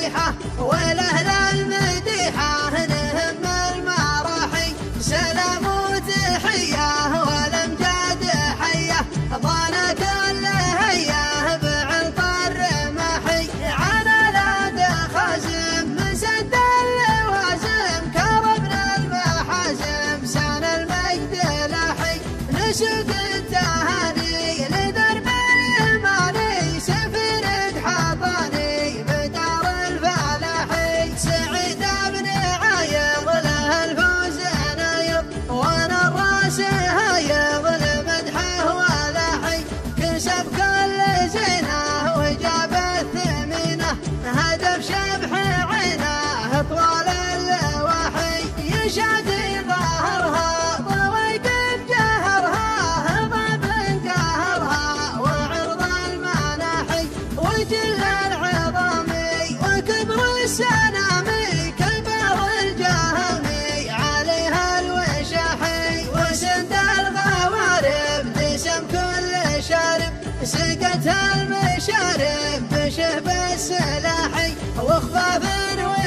صحيحة والأهل المديحة نهم المراحي سلام وتحية والأمجاد حية ضانا كل هيا بعطر محي على لاد خازم مسد اللوازم كرمنا المحازم سان المجد لاحي نشد التهاني لدرب اليماني سفينة حضاني بدار الفلاحي سعيد بن عايض له الفوز نايض وانا الراس هايض لمدحه ولاحي كسب كل زينه وجاب الثمينه هدف شبح عينه طوال اللواحي يشادي ظهرها طويق بجهرها هضب قهرها وعرض المناحي وجل العظامي وكبر السنامي كبر الجهمي عليها الوشاحي وسند الغوارب دسم كل شارب سقت المشارب بشهب السلاحي وخفاف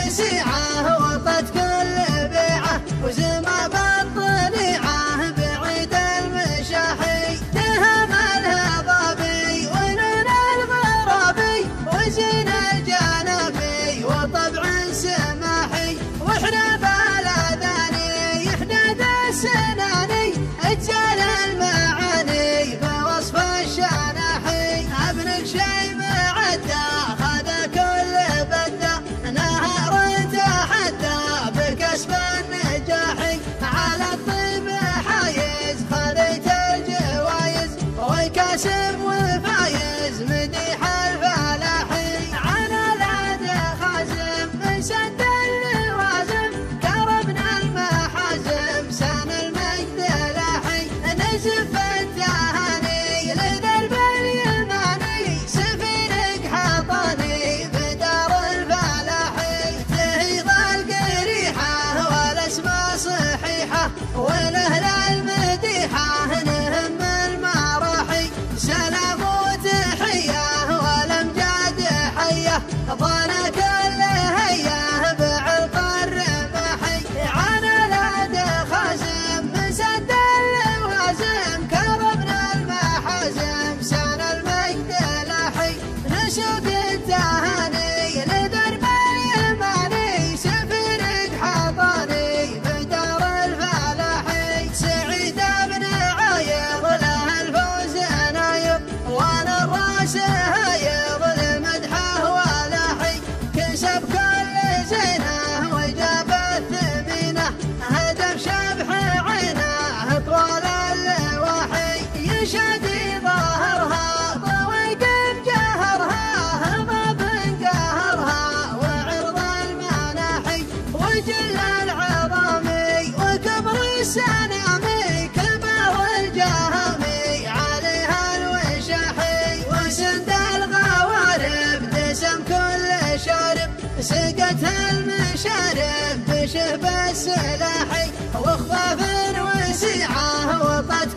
وسيعه وطت كل بيعه وزما بالطليعه بعيد المشاحي دهم الهضابي ونون الغرابي وزين الجنبي وطبع سماحي واحنا بالاذاني يحدد السناني اجزال المعاني بوصف الشناحي ابنك شي معدى خذ كل بده نهار تحدى بكسب النجاحي على الطيب حايز خذيت الجوايز والكاسب وفايز مديح الفلاحي على لاد خازم مسد اللوازم كرمنا المحازم سان المجد لاحي نزف التهاني لدرب اليماني سفينك حطني بدار الفلاحي تهيض القريحة والاسماء صحيحة والاهل المديحة نهم المراحي سلام وتحية والامجاد حية ضانا كل هيا بعطر محي على لاد خازم مسد اللوازم كرمنا المحازم سان المجد لاحي نشد التهاني لدرب اليماني سفينك حضاني بدار الفلاحي سعيد بن عايض له الفوز نايض وانا الراس هايض لمدحه ولاحي كسب كل زينه وجاب الثمينه هدف شبح عينه طوال اللواحي يشادي ظهرها طويق بجهرها هضب قهرها وعرض المناحي وجل العظامي وكبر السنامي كبر الجهمي عليها الوشاحي وسند الغوارب دسم كل شارب سقت المشارب بشهب السلاحي وخفاف وسيعه وطت